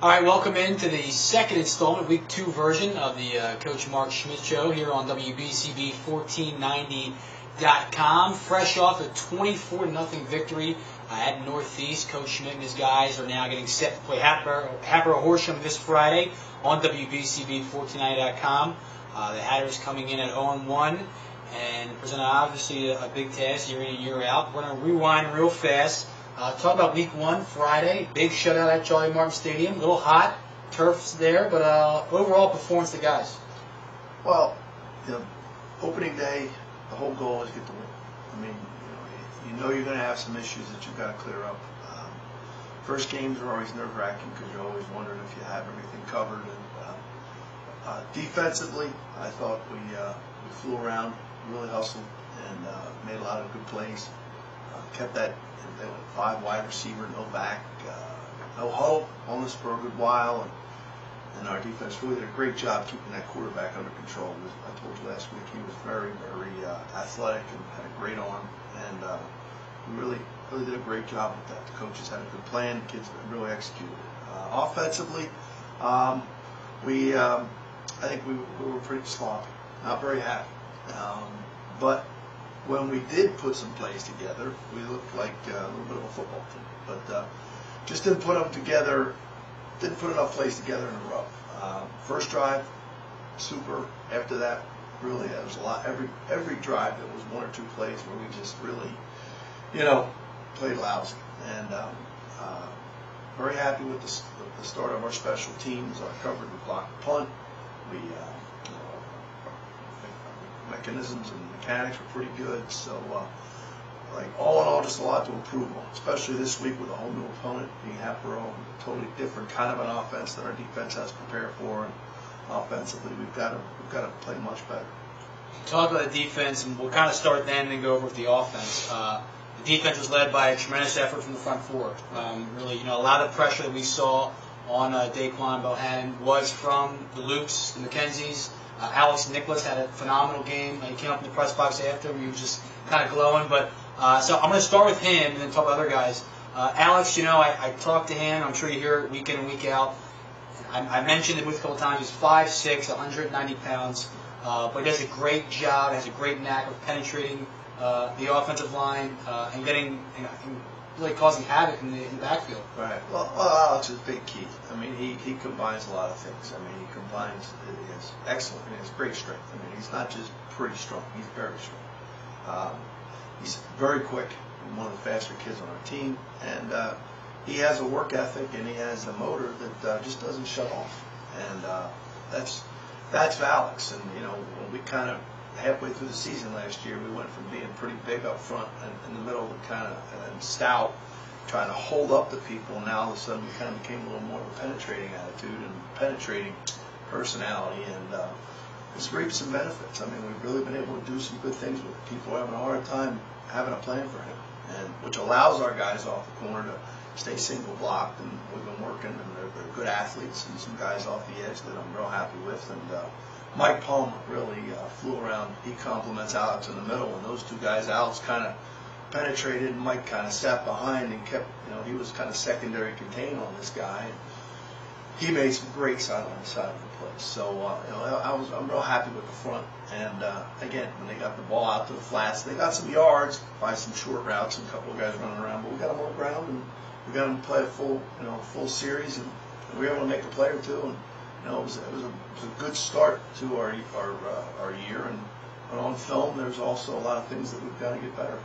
All right, welcome into the second installment, Week 2 version of the Coach Mark Schmidt Show here on WBCB1490.com. Fresh off a 24-0 victory at Northeast. Coach Schmidt and his guys are now getting set to play Hatboro Horsham this Friday on WBCB1490.com. The Hatters coming in at 0-1 and presenting obviously a big task year in and year out. We're going to rewind real fast. Talk about Week 1, Friday. Big shutout at Charlie Martin Stadium. A little hot. Turf's there, but overall performance of the guys. Well, opening day, the whole goal is get the win. I mean, you know you're going to have some issues that you've got to clear up. First games are always nerve-wracking because you're always wondering if you have everything covered. And defensively, I thought we flew around, really hustled, and made a lot of good plays. Kept that. They went 5 wide receiver, no back, no huddle on this for a good while, and our defense really did a great job keeping that quarterback under control. I told you last week he was very, very athletic and had a great arm, and we really did a great job with that. The coaches had a good plan, the kids really executed it. Offensively, I think we were pretty sloppy, not very happy, but when we did put some plays together, we looked like a little bit of a football team. But just didn't put them together, didn't put enough plays together in a row. First drive, super. After that, really, there was a lot. Every drive, there was 1 or 2 plays where we just really, played lousy. And very happy with the start of our special teams. Our covered, we blocked the punt. Mechanisms and mechanics were pretty good, so all in all, just a lot to improve on, especially this week with a whole new opponent being Hatboro, a totally different kind of an offense that our defense has prepared for, and offensively we've got to play much better. Talk about the defense, and we'll kind of start then and then go over with the offense. The defense was led by a tremendous effort from the front four. Really, a lot of pressure that we saw on Daquan Bohannon was from the Lukes, the McKenzies. Alex Nicholas had a phenomenal game. He came up in the press box after him. He was just kind of glowing. But so I'm going to start with him and then talk about other guys. Alex, I talked to him. I'm sure you hear it week in and week out. I mentioned it with a couple times. He's 5'6", 190 pounds. But he does a great job, has a great knack of penetrating the offensive line and getting, really causing havoc in the backfield. Right. Well, Alex is a big key. I mean, he combines a lot of things. I mean, he combines his excellent and his great strength. I mean, he's not just pretty strong. He's very strong. He's very quick. He's one of the faster kids on our team, and he has a work ethic and he has a motor that just doesn't shut off. And that's Alex. And when we kind of halfway through the season last year, we went from being pretty big up front and in the middle and kind of stout, trying to hold up the people. And now all of a sudden we kind of became a little more of a penetrating attitude and penetrating personality, and it's reaped some benefits. I mean, we've really been able to do some good things with it. People are having a hard time having a plan for him, and which allows our guys off the corner to stay single blocked, and we've been working, and they're good athletes, and some guys off the edge that I'm real happy with. And Mike Palmer really flew around. He compliments Alex in the middle, and those two guys, Alex kind of penetrated, and Mike kind of sat behind and kept, he was kind of secondary contain on this guy. He made some great side of the play. So, I'm real happy with the front. And again, when they got the ball out to the flats, they got some yards by some short routes and a couple of guys running around. But we got them on the ground, and we got them to play a full series, and we were able to make a play or two. And it was a good start to our year. And on film, there's also a lot of things that we've got to get better at.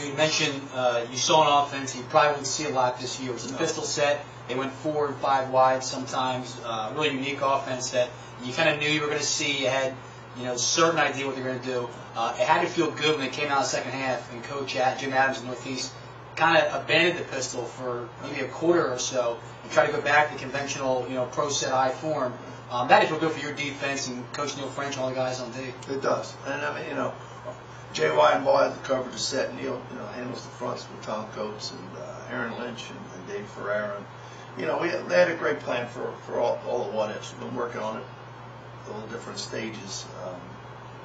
You mentioned you saw an offense you probably wouldn't see a lot this year. It was a pistol set. They went 4 and 5 wide sometimes. Really unique offense that you kind of knew you were going to see. You had certain idea what they were going to do. It had to feel good when they came out of the second half, and Coach Jim Adams in Northeast kind of abandoned the pistol for maybe a quarter or so and tried to go back to conventional pro set I form. That had to feel good for your defense and Coach Neil French and all the guys on D. It does. And I mean, J.Y. and Ball has the coverage to set. Neil, handles the fronts with Tom Coates and Aaron Lynch and Dave Ferreira. They had a great plan for all the what-ifs. We've been working on it at all the different stages.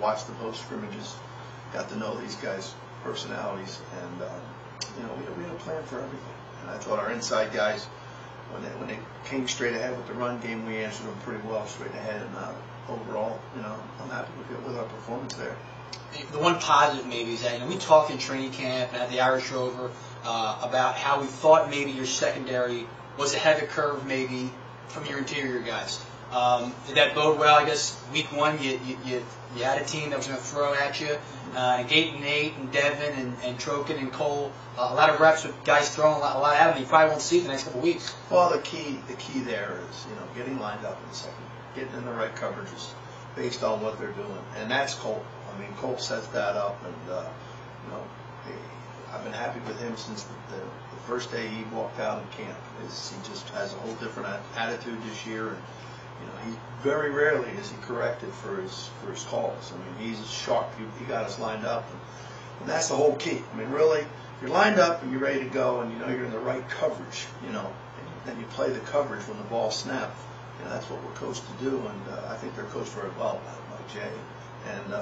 Watched the post scrimmages, got to know these guys' personalities, and we had a plan for everything. And I thought our inside guys when they came straight ahead with the run game, we answered them pretty well straight ahead. And overall, I'm happy with our performance there. The one positive maybe is that we talked in training camp and at the Irish Rover about how we thought maybe your secondary was ahead of the curve maybe from your interior guys. Did that bode well? I guess week one you had a team that was going to throw at you. Gate and Nate and Devin and Trokin and Cole, a lot of reps with guys throwing a lot at them. You probably won't see it the next couple of weeks. Well, the key there is getting lined up in the second, getting in the right coverages based on what they're doing, and that's Cole. I mean, Cole sets that up, and I've been happy with him since the first day he walked out in camp. He just has a whole different attitude this year, and he very rarely is he corrected for his calls. I mean, he's sharp. He got us lined up, and that's the whole key. I mean, really, you're lined up and you're ready to go, and you're in the right coverage. And then you play the coverage when the ball snaps. That's what we're coached to do, and I think they're coached very well by Jay. And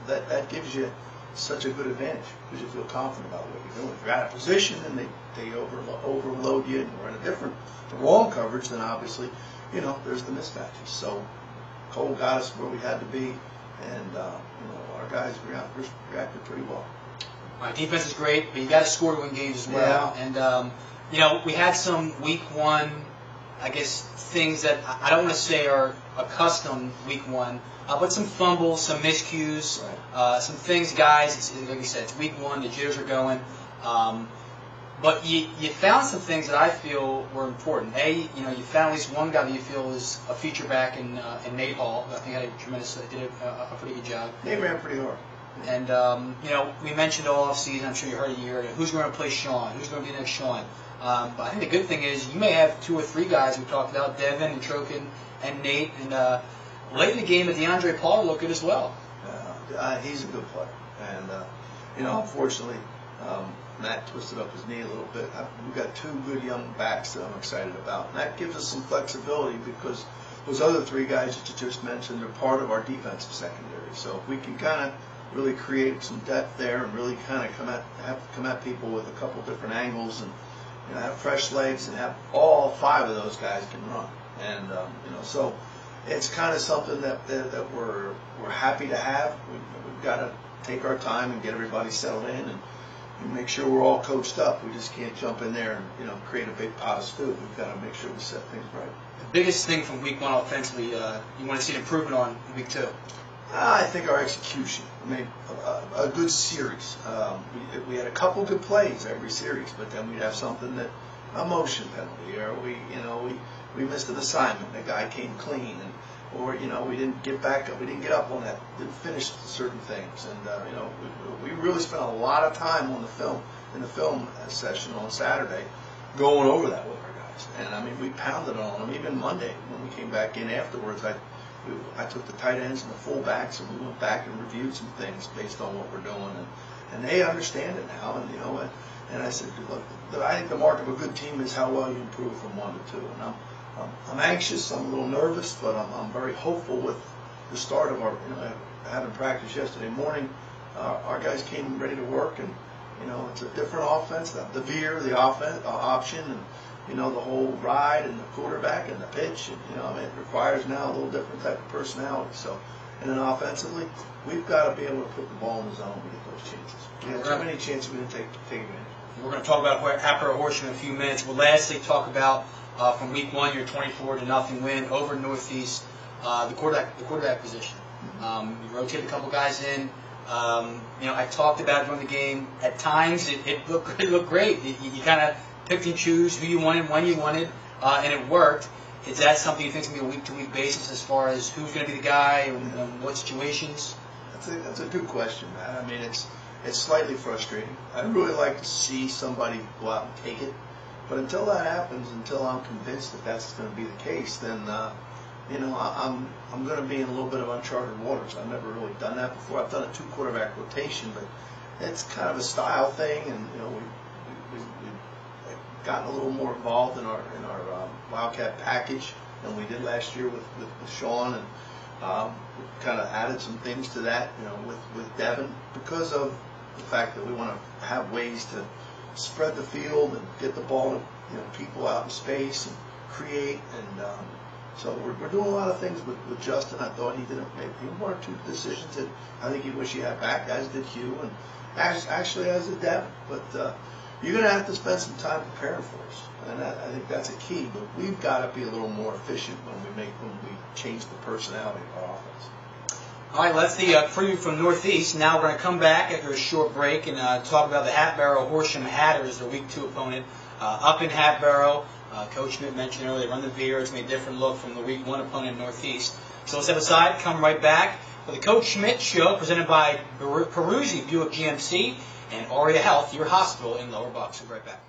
that gives you such a good advantage because you feel confident about what you're doing. If you're out of position and they overload you and we're in the wrong coverage, then obviously there's the mismatches. So Cole got us where we had to be, and our guys reacted pretty well. All right, defense is great, but you got to score to win games as well. Yeah. And we had some week one, I guess, things that I don't want to say are accustomed week one, but some fumbles, some miscues, some things, guys. Like you said, it's week one. The jitters are going. But you found some things that I feel were important. You found at least one guy that you feel is a feature back in Nate Hall. I think did a pretty good job. They ran pretty hard. And we mentioned all off season. I'm sure you heard it here. Who's going to play Sean? Who's going to be the next Sean? But I think the good thing is you may have 2 or 3 guys we talked about, Devin and Trokin and Nate. And late in the game, DeAndre Paul looked good as well. He's a good player. And, unfortunately, Matt twisted up his knee a little bit. We've got 2 good young backs that I'm excited about. And that gives us some flexibility because those other 3 guys that you just mentioned are part of our defensive secondary. So if we can kind of really create some depth there and really kind of come at people with a couple different angles and have fresh legs and have all 5 of those guys can run. And so it's kind of something that we're happy to have. We've got to take our time and get everybody settled in and make sure we're all coached up. We just can't jump in there and create a big pot of stew. We've got to make sure we set things right. The biggest thing from week one offensively, you want to see an improvement on in week 2? I think our execution. I mean, a good series. We had a couple good plays every series, but then we'd have something that a motion penalty, or we missed an assignment. The guy came clean, or we didn't get back up. We didn't get up on that. Didn't finish certain things, and we really spent a lot of time on the film session on Saturday, going over that with our guys. And I mean, we pounded on them. Even Monday when we came back in afterwards, I took the tight ends and the fullbacks, and we went back and reviewed some things based on what we're doing, and they understand it now. And I said, look, I think the mark of a good team is how well you improve from 1 to 2. And I'm anxious, I'm a little nervous, but I'm very hopeful with the start of our. Having practice yesterday morning, our guys came ready to work, and it's a different offense. The veer, the offense option, and the whole ride and the quarterback and the pitch, and it requires now a little different type of personality. So, and then offensively, we've got to be able to put the ball in the zone to get those chances. We had too many chances we didn't take advantage. We're going to talk about Apra Horsham in a few minutes. We'll lastly talk about from week 1 your 24-0 win over Northeast, the quarterback position. You rotated a couple guys in. I talked about it during the game. At times, it looked great. You kind of picked and choose who you wanted, when you wanted, and it worked. Is that something you think is going to be a week-to-week basis as far as who's going to be the guy and what situations? That's a good question, man. I mean, it's slightly frustrating. I'd really like to see somebody go out and take it, but until that happens, until I'm convinced that that's going to be the case, then I'm going to be in a little bit of uncharted waters. I've never really done that before. I've done a 2-quarterback rotation, but it's kind of a style thing, and we've gotten a little more involved in our Wildcat package than we did last year with Sean, and we kind of added some things to that, with Devin, because of the fact that we want to have ways to spread the field and get the ball to people out in space and create. And so we're doing a lot of things with Justin. I thought he did maybe one or two decisions that I think he wished he had back, as did Hugh, and actually as did Devin. But you're going to have to spend some time preparing for us, and I think that's a key. But we've got to be a little more efficient when we change the personality of our offense. All right, that's the preview from Northeast. Now we're going to come back after a short break and talk about the Hatboro Horsham Hatters, their Week 2 opponent, up in Hatboro. Coach Schmidt mentioned earlier, run the veer. It's going to be a different look from the Week 1 opponent in Northeast. So let's step aside, come right back for the Coach Schmidt Show, presented by Peruzzi, Buick GMC, and Aria Health, your hospital in Lower Bucks. We'll be right back.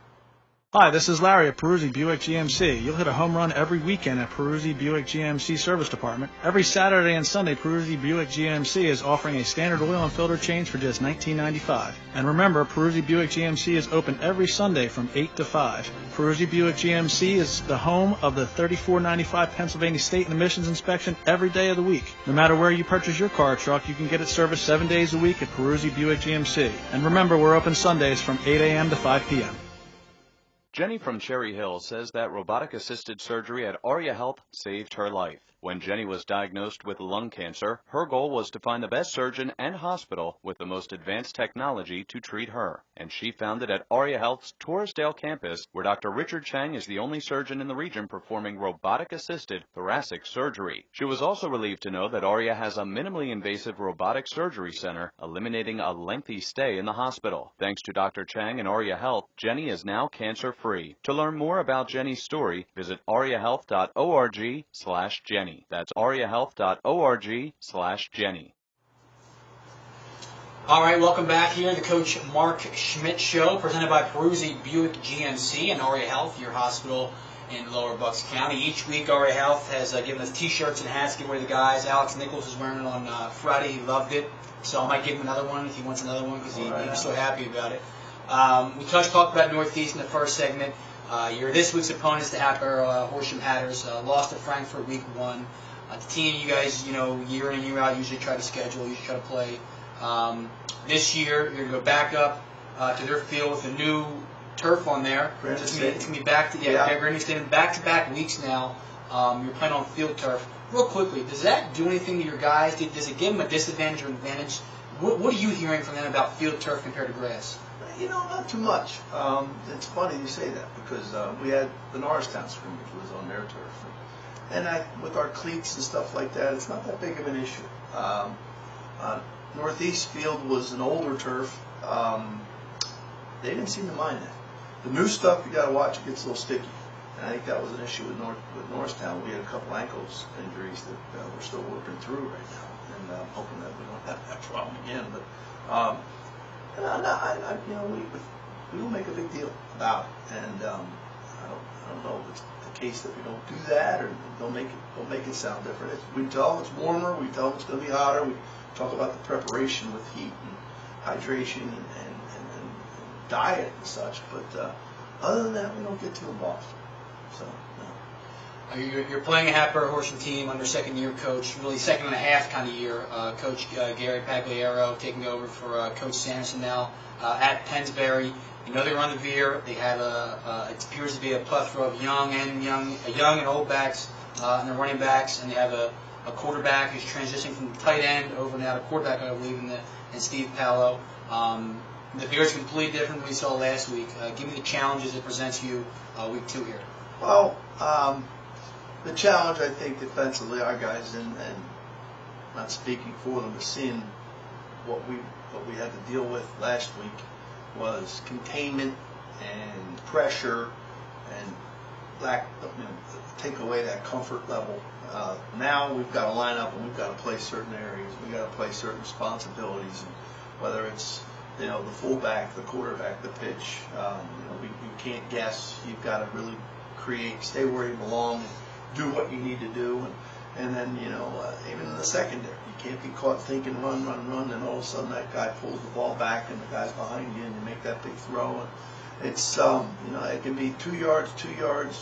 Hi, this is Larry at Peruzzi Buick GMC. You'll hit a home run every weekend at Peruzzi Buick GMC Service Department. Every Saturday and Sunday, Peruzzi Buick GMC is offering a standard oil and filter change for just $19.95. And remember, Peruzzi Buick GMC is open every Sunday from 8 to 5. Peruzzi Buick GMC is the home of the $34.95 Pennsylvania State and Emissions Inspection every day of the week. No matter where you purchase your car or truck, you can get it serviced 7 days a week at Peruzzi Buick GMC. And remember, we're open Sundays from 8 a.m. to 5 p.m. Jenny from Cherry Hill says that robotic-assisted surgery at Aria Health saved her life. When Jenny was diagnosed with lung cancer, her goal was to find the best surgeon and hospital with the most advanced technology to treat her. And she found it at Aria Health's Torresdale campus, where Dr. Richard Chang is the only surgeon in the region performing robotic-assisted thoracic surgery. She was also relieved to know that Aria has a minimally invasive robotic surgery center, eliminating a lengthy stay in the hospital. Thanks to Dr. Chang and Aria Health, Jenny is now cancer-free. To learn more about Jenny's story, visit ariahealth.org/Jenny. That's ariahealth.org/Jenny. All right, welcome back here to the Coach Mark Schmidt Show, presented by Peruzzi Buick GMC and Aria Health, your hospital in Lower Bucks County. Each week, Aria Health has given us T-shirts and hats to give away to the guys. Alex Nichols is wearing it on Friday. He loved it, so I might give him another one if he wants another one because he was so happy about it. We talked about Northeast in the first segment. This week's opponents, the Hatboro Horsham Hatters, lost to Frankfurt Week 1. The team you guys, year in and year out, usually try to schedule, usually try to play. This year, you're going to go back up to their field with a new turf on there. It's going to be back to back-to-back weeks now. You're playing on field turf. Real quickly, does that do anything to your guys? Does it give them a disadvantage or advantage? What are you hearing from them about field turf compared to grass? Not too much. It's funny you say that because we had the Norristown scrimmage was on their turf, and with our cleats and stuff like that, it's not that big of an issue. Northeast Field was an older turf. They didn't seem to mind that. The new stuff you got to watch; it gets a little sticky, and I think that was an issue with Norristown. We had a couple ankles injuries that we're still working through right now, and I'm hoping that we don't have that problem again. But we don't make a big deal about it, and I don't know if it's the case that we don't do that or don't make it sound different. We tell them it's warmer, we tell them it's going to be hotter. We talk about the preparation with heat and hydration and diet and such, but other than that, we don't get too involved. So. You're playing a Hatboro Horsham team under second-year coach, really second and a half kind of year. Coach Gary Pagliaro taking over for Coach Sanderson now at Pennsbury. They run the veer. They have it appears to be a plethora of young and old backs and the running backs, and they have a quarterback who's transitioning from tight end over now to quarterback, I believe, in Steve Paolo. The veer is completely different than we saw last week. Give me the challenges it presents you week 2 here. Well. The challenge, I think, defensively, our guys, and not speaking for them, but seeing what we had to deal with last week was containment and pressure and take away that comfort level. Now we've got to line up and we've got to play certain areas. We've got to play certain responsibilities, and whether it's the fullback, the quarterback, the pitch. We can't guess. You've got to really stay where you belong. Do what you need to do, and then even in the secondary, you can't be caught thinking run, and all of a sudden that guy pulls the ball back and the guy's behind you, and you make that big throw. And it's it can be 2 yards, 4 yards,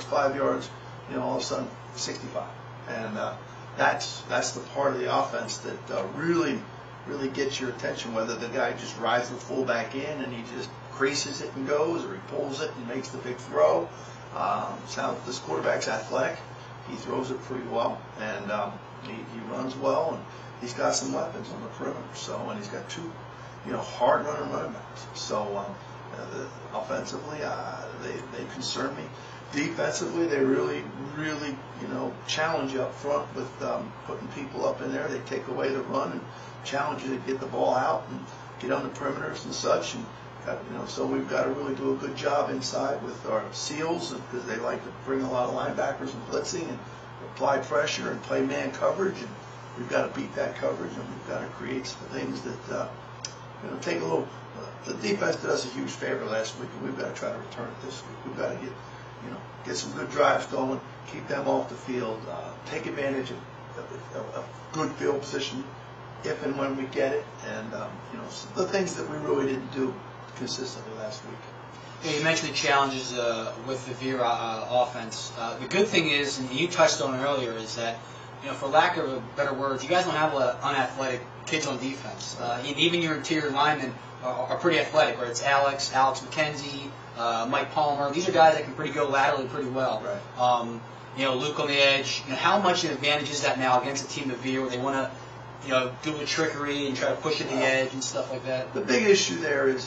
5 yards, all of a sudden 65, and that's the part of the offense that really gets your attention. Whether the guy just rides the fullback in and he just creases it and goes, or he pulls it and makes the big throw. This quarterback's athletic. He throws it pretty well, and he runs well, and he's got some weapons on the perimeter. So, and he's got two, hard running backs. So, offensively, they concern me. Defensively, they really, challenge you up front with putting people up in there. They take away the run and challenge you to get the ball out and get on the perimeters and such. And so we've got to really do a good job inside with our seals, because they like to bring a lot of linebackers and blitzing and apply pressure and play man coverage. And we've got to beat that coverage, and we've got to create some things that take a little. The defense did us a huge favor last week, and we've got to try to return it this week. We've got to get some good drives going, keep them off the field, take advantage of good field position if and when we get it, and the things that we really didn't do consistently last week. Yeah, you mentioned the challenges with the Mirro offense. The good thing is, and you touched on it earlier, is that for lack of better words, you guys don't have a lot of unathletic kids on defense. Even your interior linemen are pretty athletic, whether it's Alex McKenzie, Mike Palmer. These are guys that can go laterally pretty well. Right. Luke on the edge. How much of an advantage is that now against a team of Mirro where they want to do the trickery and try to push at the edge and stuff like that? The big issue there is,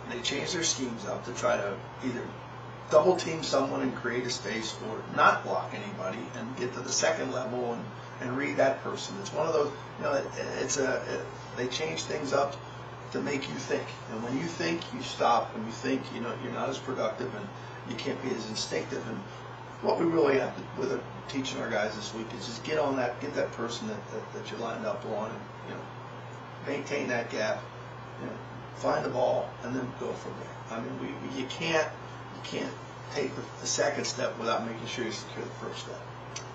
they change their schemes up to try to either double team someone and create a space, or not block anybody and get to the second level and read that person. It's one of those, they change things up to make you think. And when you think, you stop, and you think, you're not as productive, and you can't be as instinctive. And what we really have to, teaching our guys this week, is just get that person that you lined up on, and maintain that gap, find the ball, and then go from there. I mean, you can't take the second step without making sure you secure the first step.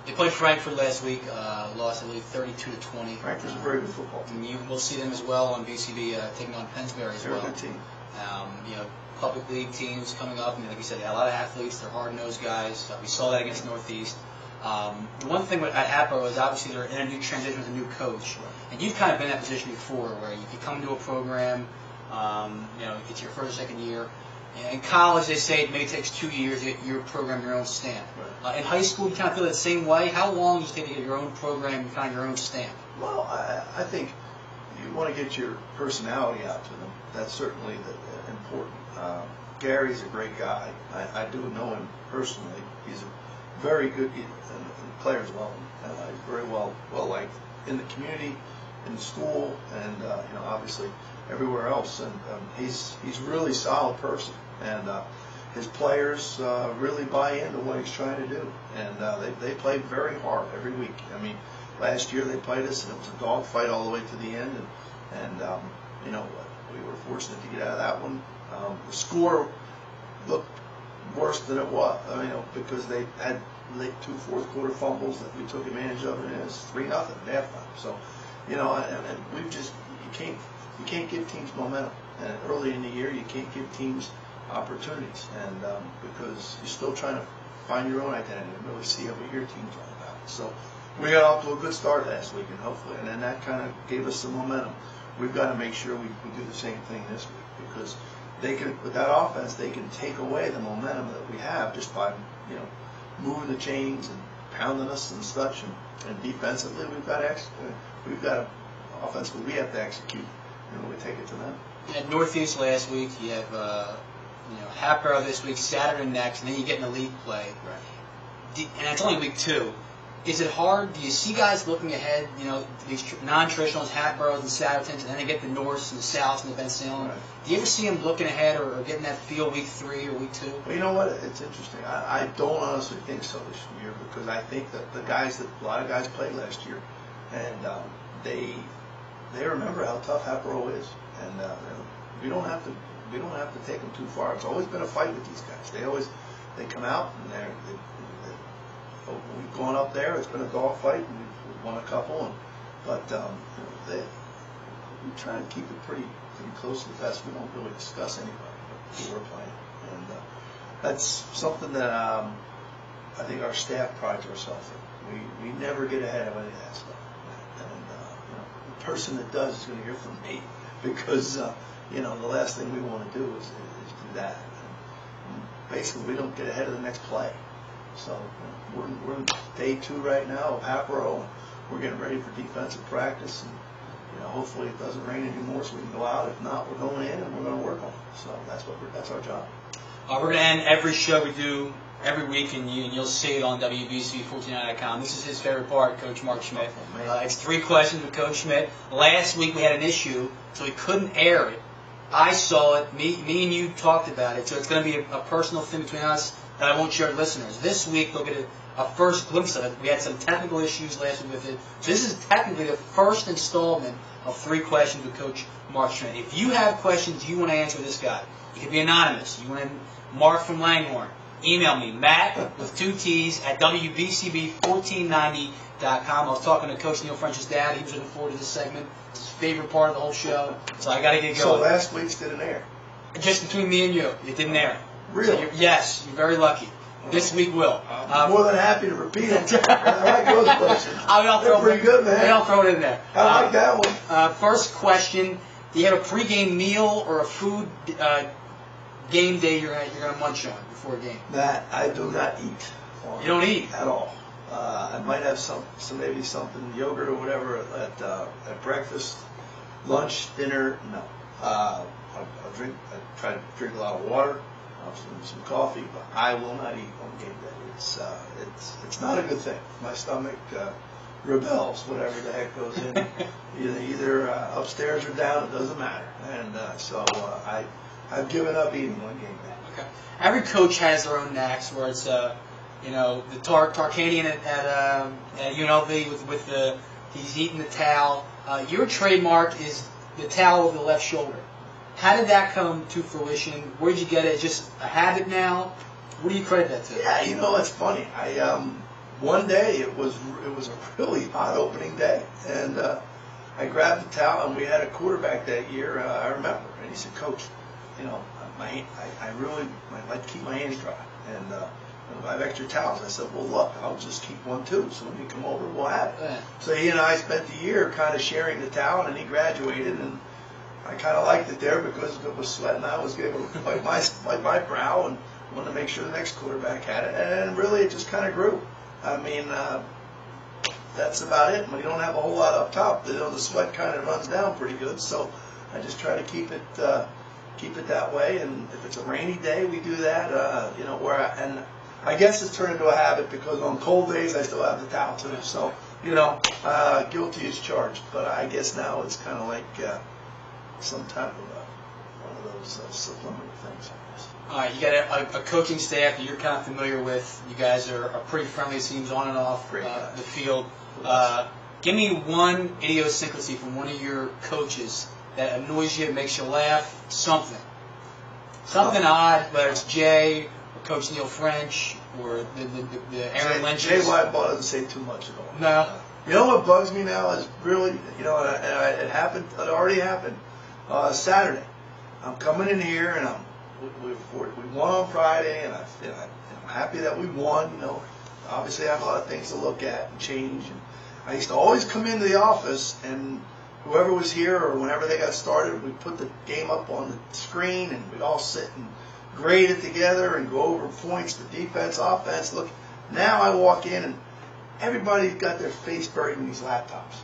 They played Frankfurt last week, lost, I believe, 32-20. Frankfurt's a very good football team. We'll see them as well on BCB taking on Pennsbury as well. They're a good team. Public league teams coming up. Like you said, a lot of athletes. They're hard-nosed guys. We saw that against Northeast. The one thing at Hatboro is obviously they're in a new transition with a new coach. Right. And you've kind of been in that position before, where you come to a program, it's your first or second year. In college, they say it maybe takes 2 years to get your program your own stamp. Right. In high school, you kind of feel that same way. How long does it take to get your own program, kind of your own stamp? Well, I think you want to get your personality out to them. That's certainly important. Gary's a great guy. I do know him personally. He's a very good, and the players love him. He's very well liked in the community, in the school, and obviously everywhere else. And he's really solid person, and his players really buy into what he's trying to do, and they play very hard every week. I mean, last year they played us, and it was a dogfight all the way to the end, and we were fortunate to get out of that one. The score looked worse than it was, because they had late 2 fourth-quarter fumbles that we took advantage of, and it was 3-0 at halftime. So, and we've just you can't give teams momentum, and early in the year you can't give teams opportunities, and because you're still trying to find your own identity and really see what your team's all about. So we got off to a good start last week, and hopefully, and then that kind of gave us some momentum. We've got to make sure we do the same thing this week, because they can, with that offense, they can take away the momentum that we have just by moving the chains and pounding us and such. And defensively, we've got offensively we have to execute. We take it to them. You had Northeast last week. You have Hatboro this week, Saturday next, and then you get in the league play. Right. And it's only week 2. Is it hard? Do you see guys looking ahead? These non-traditionals, Hatboros and Sattertons, and then they get the Norths and the Souths and the Ben Salem. Right. Do you ever see them looking ahead or getting that feel week 3 or week 2? Well, you know what? It's interesting. I don't honestly think so this year, because I think that a lot of guys played last year, and they remember how tough Hatboro is, and we don't have to take them too far. It's always been a fight with these guys. They come out and we've gone up there. It's been a dogfight, and we've won a couple. But we try to keep it pretty close to the vest. We don't really discuss anybody who we're playing, and that's something that I think our staff prides ourselves in. We never get ahead of any of that stuff. And the person that does is going to hear from me, because you know, the last thing we want to do is do that. And basically, we don't get ahead of the next play. So we're in day 2 right now of Apro. We're getting ready for defensive practice, and you know, hopefully it doesn't rain anymore so we can go out. If not, we're going in and we're going to work on it. So that's our job. We're going to end every show we do every week, and you'll see it on WBC14.com. This is his favorite part, Coach Mark Schmidt. It's 3 questions with Coach Schmidt. Last week we had an issue, so we couldn't air it. I saw it. Me and you talked about it, so it's going to be a personal thing between us that I won't share with listeners. This week they'll get a first glimpse of it. We had some technical issues last week with it. So this is technically the first installment of 3 questions with Coach Mark Schmidt. If you have questions you want to answer this guy, you can be anonymous. You want to Mark from Langhorne. Email me, Matt with 2 T's at WBCB1490.com. I was talking to Coach Neil French's dad. He was looking forward to this segment. It's his favorite part of the whole show. So I got to get going. So last week's didn't air? Just between me and you. It didn't air. Really? So yes, you're very lucky. This week will. I'm more than happy to repeat it. I like those questions. They're pretty good, man. I'll throw it in there. I like that one. First question, do you have a pregame meal or a food game day you're gonna munch on before a game? That I do not eat. You don't eat? At all. I might have maybe something, yogurt or whatever at breakfast, lunch, dinner, no. I try to drink a lot of water. Some coffee, but I will not eat on game day. It's not a good thing. My stomach rebels, whatever the heck goes in. either upstairs or down, it doesn't matter. And so I've given up eating on game day. Okay. Every coach has their own knacks, where it's the Tarkanian at UNLV with the he's eating the towel. Your trademark is the towel over the left shoulder. How did that come to fruition? Where did you get it? Just a habit now? What do you credit that to? Yeah, you know, it's funny. One day it was a really hot opening day, and I grabbed the towel, and we had a quarterback that year. I remember, and he said, "Coach, you know, I like to keep my hands dry, and I have extra towels." I said, "Well, look, I'll just keep one too. So when you come over, we'll have it." Yeah. So he and I spent the year kind of sharing the towel, and he graduated, and I kind of liked it there because it was sweating. I was able to wipe my brow and wanted to make sure the next quarterback had it. And really, it just kind of grew. I mean, that's about it. When you don't have a whole lot up top, the sweat kind of runs down pretty good. So I just try to keep it that way. And if it's a rainy day, we do that. And I guess it's turned into a habit because on cold days I still have the towel too. So guilty as charged. But I guess now it's kind of like some type of one of those subliminal things, I guess. All right, you got a coaching staff that you're kind of familiar with. You guys are pretty friendly, it seems, on and off the field. Give me one idiosyncrasy from one of your coaches that annoys you, makes you laugh, something odd, whether it's Jay or Coach Neil French or the Aaron Lynch. Jay Whiteball doesn't say too much at all. No. You know what bugs me now is really, it already happened. Saturday, I'm coming in here and we won on Friday, and I'm happy that we won. You know, obviously I have a lot of things to look at and change. And I used to always come into the office, and whoever was here or whenever they got started, we'd put the game up on the screen, and we'd all sit and grade it together and go over points, the defense, offense. Look, now I walk in and everybody's got their face buried in these laptops.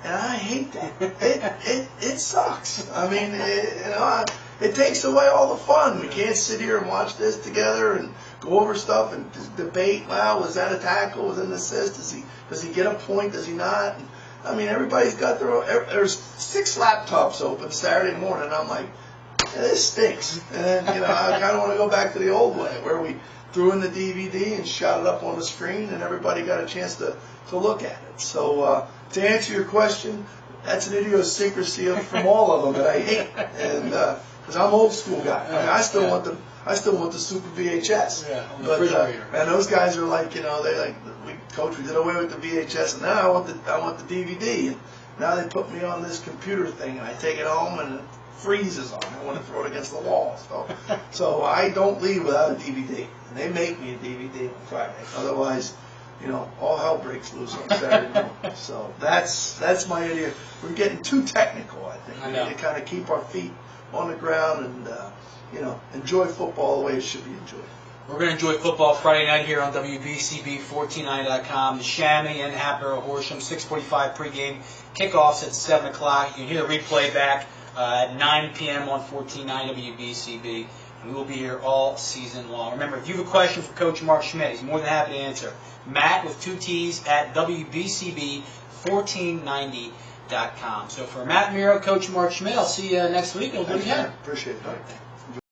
And I hate that. It sucks. I mean, it takes away all the fun. We can't sit here and watch this together and go over stuff and debate. Wow, was that a tackle? Was it an assist? Does he get a point? Does he not? And, I mean, everybody's got their own. There's 6 laptops open Saturday morning. And I'm like, this stinks. And I kind of want to go back to the old way where we threw in the DVD and shot it up on the screen, and everybody got a chance to look at it. So to answer your question, that's an idiosyncrasy from all of them that I hate, and because I'm an old school guy. I mean, I still want the Super VHS. Yeah, on the but refrigerator. and those guys are like, they like, Coach, we did away with the VHS, and now I want the DVD. And now they put me on this computer thing, and I take it home and it freezes on me. I want to throw it against the wall. So I don't leave without a DVD. And they make me a DVD on Friday. Otherwise, all hell breaks loose on Saturday morning. So that's my idea. We're getting too technical, I think. We need to kind of keep our feet on the ground and enjoy football the way it should be enjoyed. We're going to enjoy football Friday night here on WBCB1490.com. The Chamonix and Hatboro Horsham, 6:45 pregame. Kickoffs at 7 o'clock. You can hear the replay back at 9 p.m. on 1490 WBCB. And we will be here all season long. Remember, if you have a question for Coach Mark Schmidt, he's more than happy to answer. Matt with 2 T's at WBCB1490.com. So for Matt Mirro, Coach Mark Schmidt, I'll see you next week. We'll do it again. Appreciate it.